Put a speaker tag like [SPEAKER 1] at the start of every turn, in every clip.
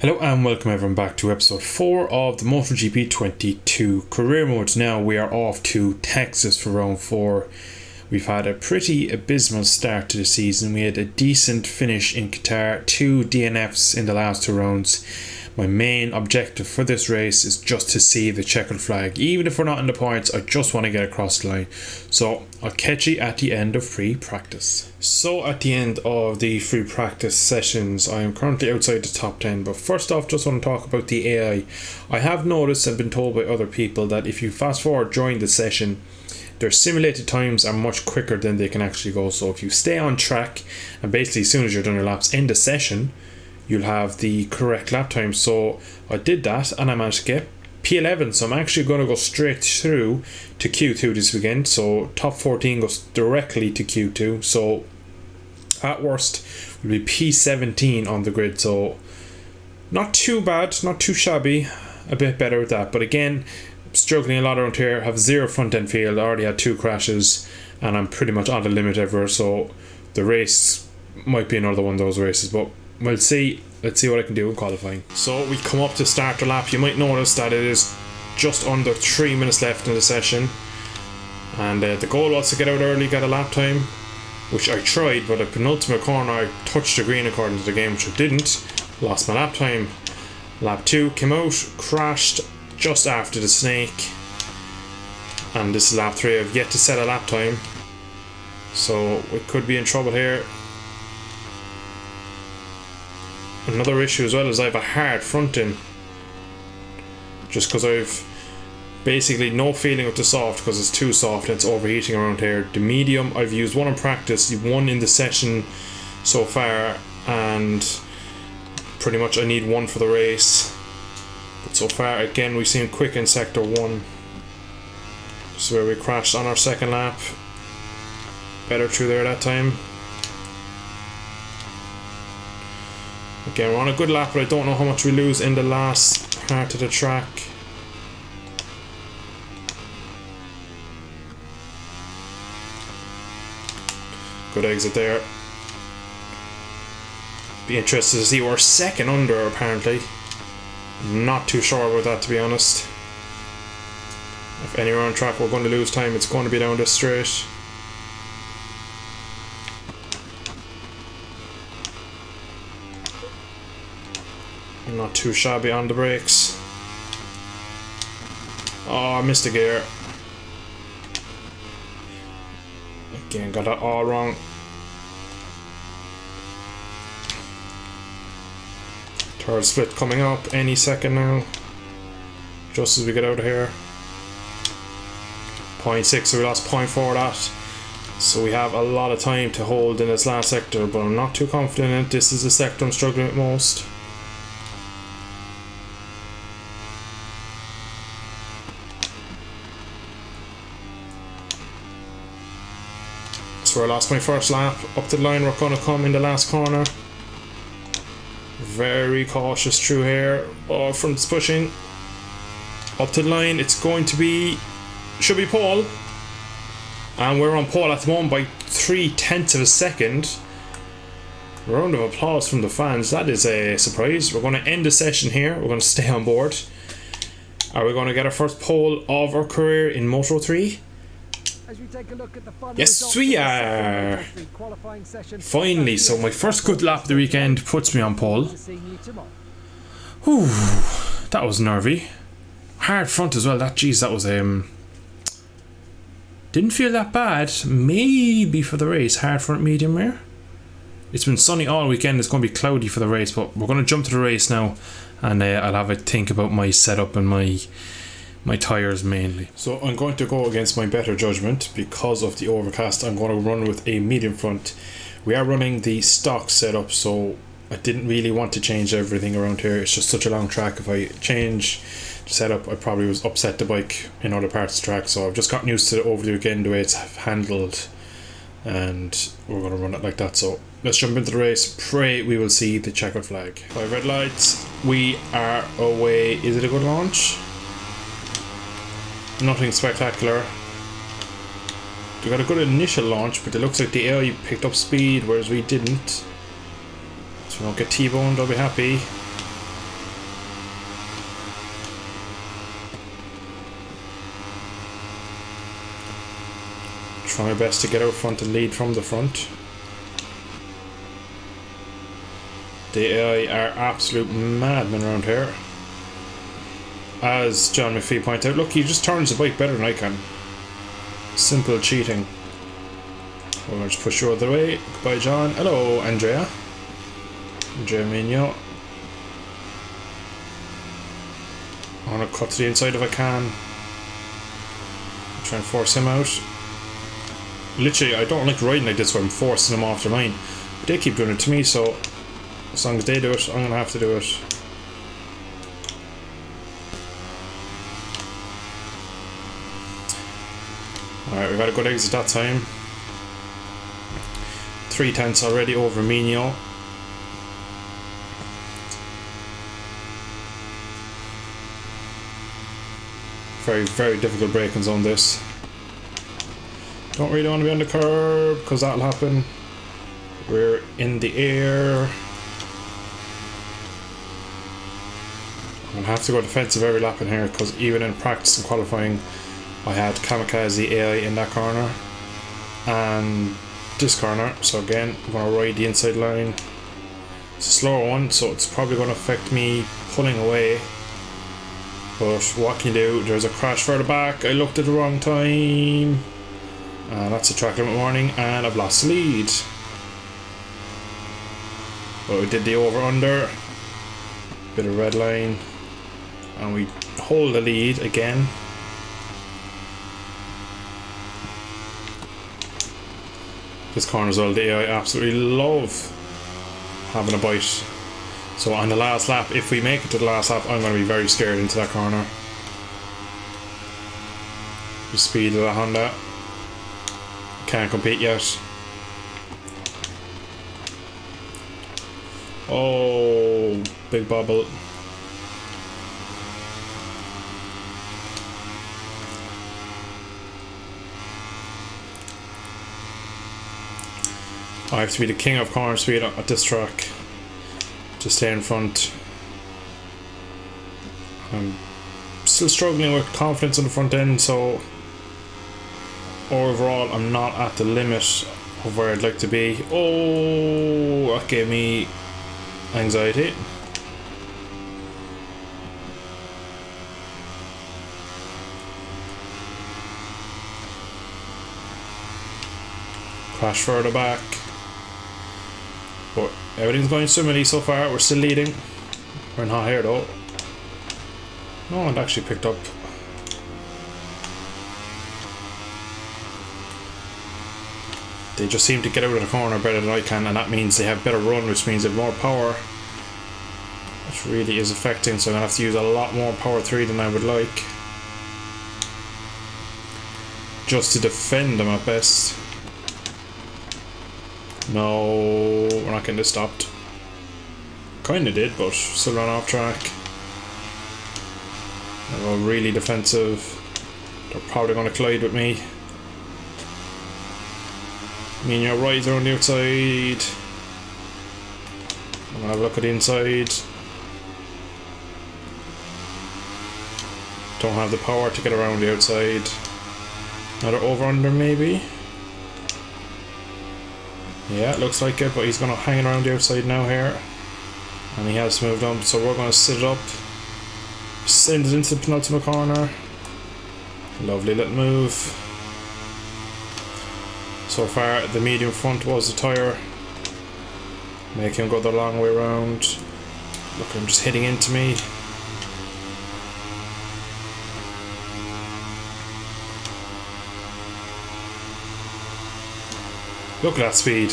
[SPEAKER 1] Hello and welcome everyone back to episode 4 of the MotoGP 22 career modes. Now we are off to Texas for round 4. We've had a pretty abysmal start to the season. We had a decent finish in Qatar, 2 DNFs in the last 2 rounds. My main objective for this race is just to see the checkered flag. Even if we're not in the points, I just want to get across the line. So I'll catch you at the end of free practice. So at the end of the free practice sessions, I am currently outside the top 10. But first off, just want to talk about the AI. I have noticed and been told by other people that if you fast forward during the session, their simulated times are much quicker than they can actually go. So if you stay on track, and basically as soon as you're done your laps in the session, you'll have the correct lap time. So I did that and I managed to get P11, so I'm actually going to go straight through to Q2 this weekend. So top 14 goes directly to Q2, so at worst will be P17 on the grid. So not too bad, not too shabby, a bit better with that. But again, struggling a lot around here, have 0 front end field, I already had 2 crashes and I'm pretty much on the limit everywhere. So the race might be another one of those races, but we'll see. Let's see what I can do in qualifying. So we come up to start the lap. You might notice that it is just under 3 minutes left in the session, and the goal was to get out early, get a lap time, which I tried, but at penultimate corner I touched the green according to the game, which I didn't. Lost my lap time. Lap 2 came out, crashed just after the snake, and this is lap 3. I've yet to set a lap time, so we could be in trouble here. Another issue as well is I have a hard front end, just because I've basically no feeling with the soft because it's too soft and it's overheating around here. The medium I've used 1 in practice, 1 in the session so far, and pretty much I need 1 for the race. But so far again we seem quick in sector 1. This is where we crashed on our second lap. Better through there that time. Again, we're on a good lap, but I don't know how much we lose in the last part of the track. Good exit there. Be interested to see we're second under apparently. Not too sure about that, to be honest. If anywhere on track we're going to lose time, it's going to be down this straight. Not too shabby on the brakes. Oh, I missed a gear. Again, got that all wrong. Third split coming up any second now. Just as we get out of here. 0.6, so we lost 0.4 of that. So we have a lot of time to hold in this last sector, but I'm not too confident in it. This is the sector I'm struggling with most. So I lost my first lap. Up to the line we're going to come in the last corner. Very cautious through here. Oh, front's pushing. Up to the line, it's going to be... should be pole. And we're on pole at the moment by 0.3 of a second. Round of applause from the fans. That is a surprise. We're going to end the session here. We're going to stay on board. Are we going to get our first pole of our career in Moto 3?
[SPEAKER 2] As we take a look at the
[SPEAKER 1] Yes, we are! Finally, so my first good lap of the weekend puts me on pole. Whew, that was nervy. Hard front as well, that was didn't feel that bad. Maybe for the race, hard front, medium rear. It's been sunny all weekend, it's going to be cloudy for the race, but we're going to jump to the race now, and I'll have a think about my setup and my tyres mainly. So I'm going to go against my better judgment. Because of the overcast, I'm going to run with a medium front. We are running the stock setup, so I didn't really want to change everything around here. It's just such a long track. If I change the setup, I probably was upset the bike in other parts of the track, so I've just gotten used to it over the weekend, the way it's handled, and we're going to run it like that. So let's jump into the race. Pray we will see the checkered flag. 5 red lights, we are away. Is it a good launch? Nothing spectacular. We got a good initial launch, but it looks like the AI picked up speed, whereas we didn't. So we don't get T-boned, I'll be happy. Try my best to get out front and lead from the front. The AI are absolute madmen around here. As John McPhee pointed out, look, he just turns the bike better than I can. Simple cheating. We're going to push you out of the way. Goodbye, John. Hello, Andrea. Andrea Migno. I want to cut to the inside if I can. Try and force him out. Literally, I don't like riding like this where I'm forcing them off their line. But they keep doing it to me, so as long as they do it, I'm going to have to do it. Alright, we've had a good exit that time. 3 tenths already over Migno. Very, very difficult braking zone this. Don't really want to be on the curb because that'll happen. We're in the air. I'm going to have to go defensive every lap in here because even in practice and qualifying I had Kamikaze AI in that corner and this corner, so again I'm going to ride the inside line. It's a slower one, so it's probably going to affect me pulling away, but what can you do? There's a crash further back. I looked at the wrong time and that's a track limit warning and I've lost the lead. But we did the over under, bit of red line, and we hold the lead again. This corner as well, the AI absolutely love having a bite. So on the last lap, if we make it to the last lap, I'm going to be very scared into that corner. The speed of the Honda. Can't compete yet. Oh, big bubble. I have to be the king of corner speed at this track to stay in front. I'm still struggling with confidence on the front end, so overall I'm not at the limit of where I'd like to be. Oh, that gave me anxiety. Crash further back. But everything's going swimmingly so far. We're still leading. We're not here though. No one actually picked up. They just seem to get out of the corner better than I can, and that means they have better run, which means they have more power, which really is affecting, so I'm going to have to use a lot more power 3 than I would like just to defend them at best. No, we're not getting this stopped. Kinda did, but still ran off track. They're really defensive. They're probably going to collide with me. Me and your rides are on the outside. I'm going to have a look at the inside. Don't have the power to get around the outside. Another over under maybe. Yeah, it looks like it, but he's going to hang around the outside now here. And he has moved on, so we're going to sit it up. Send it into the penultimate corner. Lovely little move. So far, the medium front was the tyre. Make him go the long way around. Look at him just hitting into me. Look at that speed.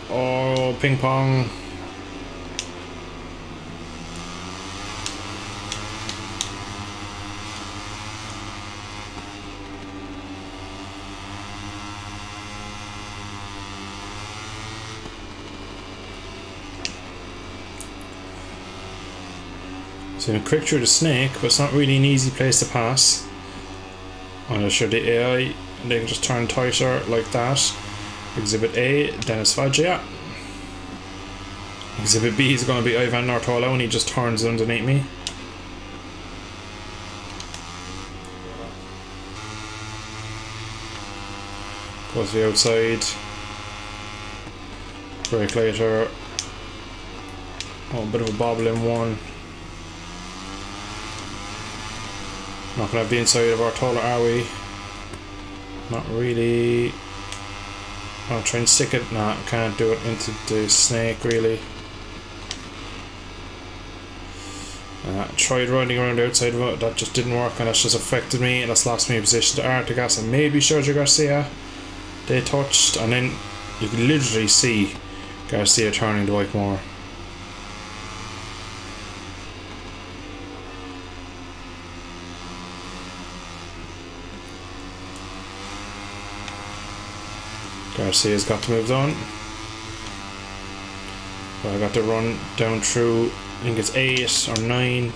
[SPEAKER 1] Oh, ping pong. So you can quick through the snake, but it's not really an easy place to pass. I'm going to show the AI, and they can just turn tighter like that. Exhibit A, Dennis Faggia. Exhibit B is going to be Ivan Nortola when he just turns underneath me. Goes to the outside. Brake later. Oh, a bit of a bobble in one. Not gonna have the inside of our taller, are we? Not really. I'll try and stick it. Nah, can't do it into the snake really. Tried running around the outside of it, that just didn't work, and that's just affected me, and that's lost me a position to Artigas and maybe Sergio Garcia. They touched, and then you can literally see Garcia turning the bike more. Garcia's got to move on. But I got to run down through, I think it's 8 or 9.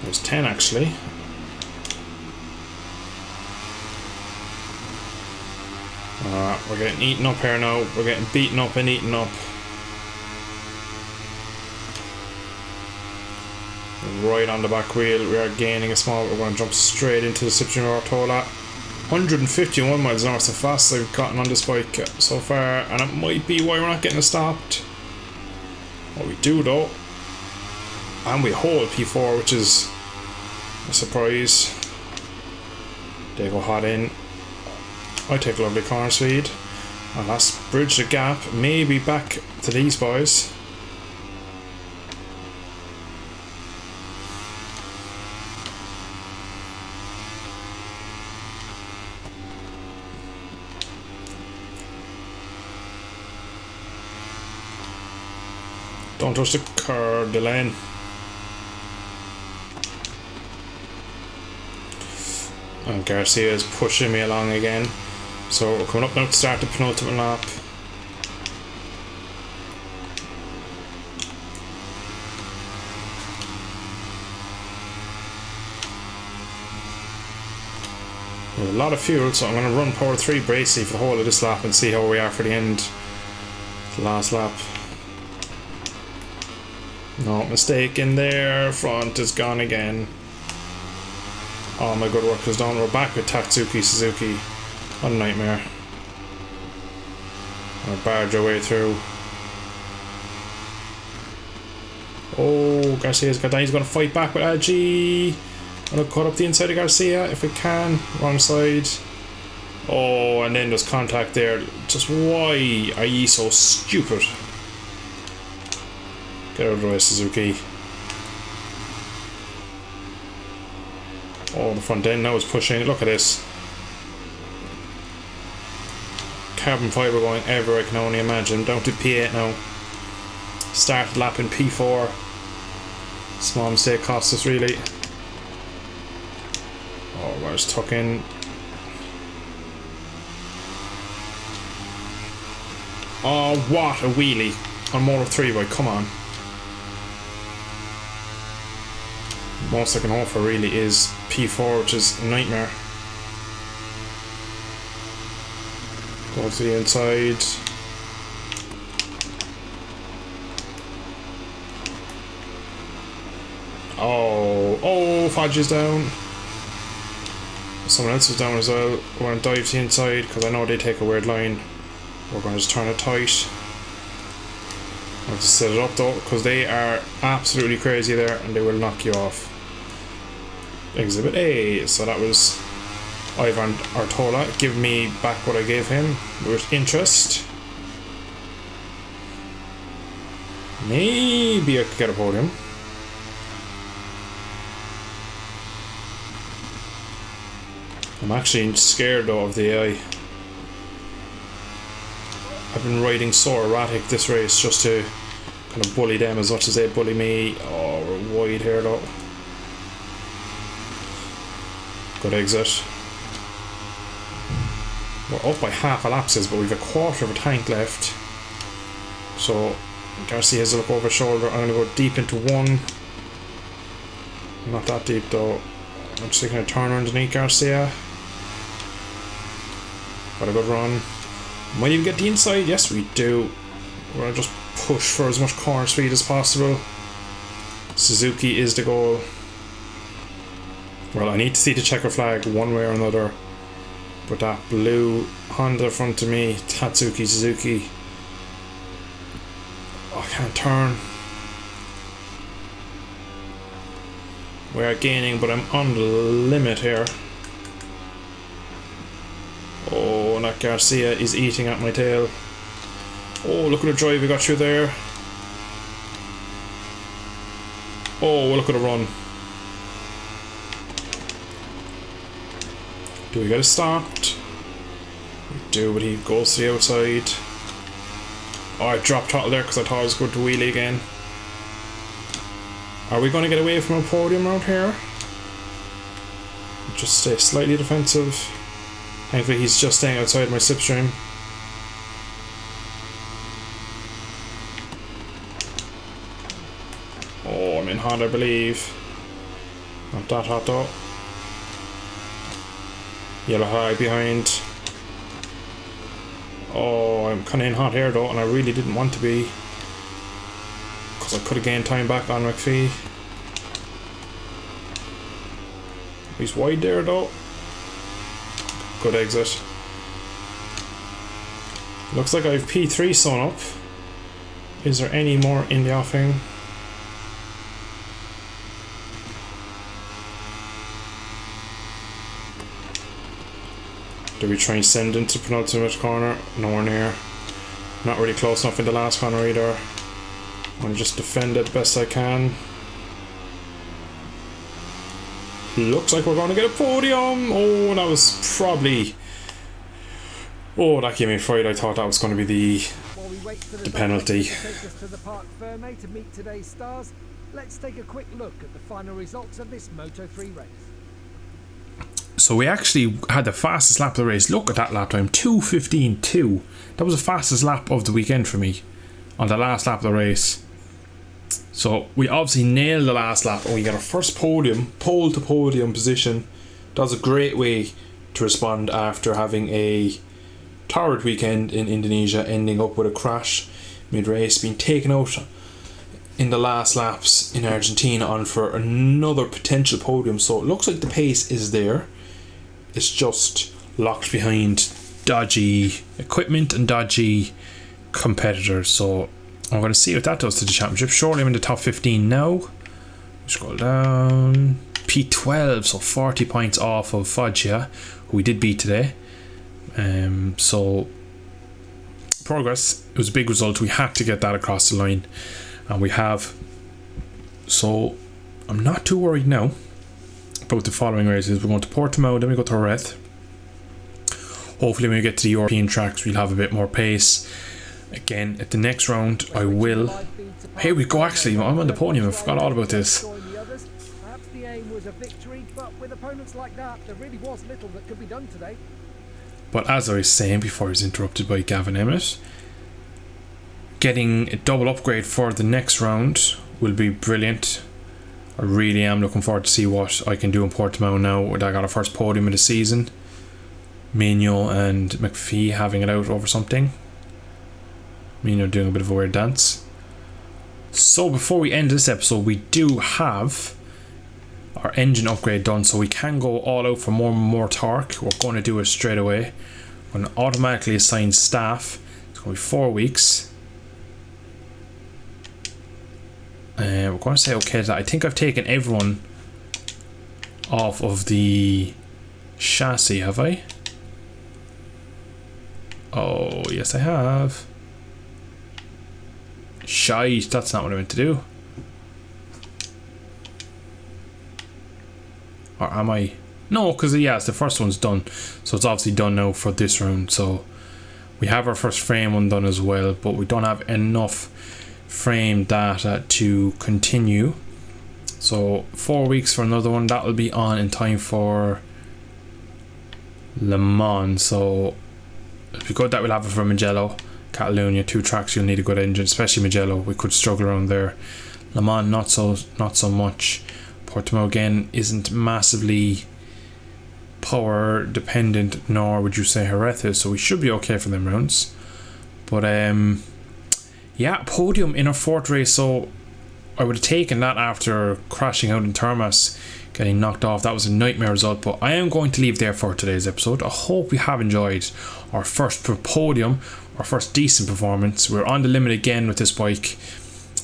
[SPEAKER 1] It was 10 actually. We're getting eaten up here now. We're getting beaten up and eaten up. Right on the back wheel. We are gaining a small. We're going to jump straight into the Citroen Ortola. 151 miles an hour, so fast I've gotten on this bike so far, and it might be why we're not getting stopped. What we do though, and we hold P4, which is a surprise. They go hot in. I take lovely corner speed, and let's bridge the gap, maybe back to these boys. Don't touch the curb, the lane. And Garcia is pushing me along again. So we're coming up now to start the penultimate lap. We have a lot of fuel, so I'm going to run power 3 basically for the whole of this lap and see how we are for the end. The last lap. No mistake in there, front is gone again. Oh, my good work is done. We're back with Tatsuki Suzuki. What a nightmare. We'll barge our way through. Oh, Garcia's got down. He's going to fight back with Agi. I'm going to cut up the inside of Garcia if we can. Wrong side. Oh, and then there's contact there. Just why are ye so stupid? Get out of the way, Suzuki. Oh, the front end now is pushing. Look at this. Carbon fibre going everywhere, I can only imagine. Down to P8 now. Started lap in P4. Small mistake cost us really. Oh, where's tuck in? Oh, what a wheelie on Moto 3 boy, come on. Most I can hope for really is P4, which is a nightmare. Go to the inside. Oh, Fudge is down. Someone else is down as well. We're going to dive to the inside because I know they take a weird line. We're going to just turn it tight. I have to set it up though because they are absolutely crazy there and they will knock you off. Exhibit A. So that was Ivan Artola giving me back what I gave him with interest. Maybe I could get a podium. I'm actually scared though of the AI. I've been riding so erratic this race just to kind of bully them as much as they bully me. Oh, we're wide here though. Good exit. We're up by half a lapses, but we've a quarter of a tank left. So Garcia has a look over his shoulder. I'm going to go deep into one. Not that deep though. I'm just going to turn underneath Garcia. Got a good run. Might even get the inside. Yes, we do. We're going to just push for as much corner speed as possible. Suzuki is the goal. Well, I need to see the checker flag one way or another. with that blue Honda in front of me. Tatsuki Suzuki. Oh, I can't turn. We are gaining, but I'm on the limit here. Oh, and that Garcia is eating at my tail. Oh, look at the drive we got through there. Oh, look at the run. Do we get it stopped? We do, but he goes to the outside. Oh, I dropped throttle there because I thought I was going to wheelie again. Are we going to get away from a podium around here? Just stay slightly defensive. Thankfully he's just staying outside my slipstream. Oh, I'm in hot, I believe. Not that hot though. Yellow high behind. Oh, I'm kind of in hot here though, and I really didn't want to be, because I could have gained time back on McPhee. He's wide there though. Good exit. Looks like I have P3 sewn up. Is there any more in the offing? Do we try and send into the penultimate corner? Nowhere near. Not really close enough in the last corner either. I'm going to just defend it best I can. Looks like we're going to get a podium. Oh, that was probably... Oh, that gave me fright. I thought that was going to be the penalty.
[SPEAKER 2] Take us to the Parc Ferme to meet today's stars. Let's take a quick look at the final results of this Moto3 race.
[SPEAKER 1] So we actually had the fastest lap of the race. Look at that lap time, 2:15.2. That was the fastest lap of the weekend for me on the last lap of the race. So we obviously nailed the last lap and we got our first podium, pole to podium position. That was a great way to respond after having a torrid weekend in Indonesia, ending up with a crash mid-race, being taken out in the last laps in Argentina on for another potential podium. So it looks like the pace is there. It's just locked behind dodgy equipment and dodgy competitors. So I'm going to see what that does to the championship. Surely I'm in the top 15 now. Scroll down. P12, so 40 points off of Foggia, who we did beat today. So progress. It was a big result. We had to get that across the line, and we have. So I'm not too worried now about the following races. We're going to Portimao, then we go to Jerez. Hopefully when we get to the European tracks we'll have a bit more pace. Again, at the next round I will... Here we go, actually, I'm on the podium, I forgot all about this.
[SPEAKER 2] Perhaps the aim was a victory, but with opponents like that, there really was little that could be done today.
[SPEAKER 1] But as I was saying before I was interrupted by Gavin Emmett, getting a double upgrade for the next round will be brilliant. I really am looking forward to see what I can do in Portimao now that I got a first podium of the season. Mino and McPhee having it out over something. Mino doing a bit of a weird dance. So before we end this episode, we do have our engine upgrade done, so we can go all out for more and more torque. We're going to do it straight away. We're going to automatically assign staff. It's going to be 4 weeks. We're going to say okay to that. I think I've taken everyone off of the chassis, have I? Oh, yes I have. Shite, that's not what I meant to do. Or am I? No, because yes, the first one's done. So it's obviously done now for this round. So we have our first frame one done as well, but we don't have enough frame data to continue. So 4 weeks for another one. That will be on in time for Le Mans. So it'll be good that we'll have it for Mugello, Catalunya, 2 tracks you'll need a good engine, especially Mugello. We could struggle around there. Le Mans not so much. Portimao again isn't massively power dependent, nor would you say Jerez is, so we should be okay for them rounds. But yeah, podium in our 4th race. So I would have taken that after crashing out in Termas, getting knocked off. That was a nightmare result, but I am going to leave there for today's episode. I hope you have enjoyed our first podium, our first decent performance. We're on the limit again with this bike.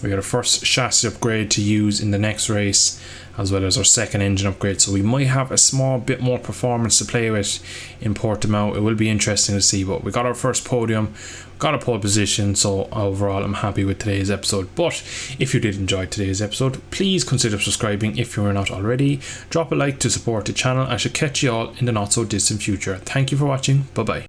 [SPEAKER 1] We got our first chassis upgrade to use in the next race, as well as our second engine upgrade, so we might have a small bit more performance to play with in Portimao. It will be interesting to see, but we got our first podium, got a pole position, so overall I'm happy with today's episode. But if you did enjoy today's episode, please consider subscribing if you are not already. Drop a like to support the channel. I should catch you all in the not so distant future. Thank you for watching. Bye bye.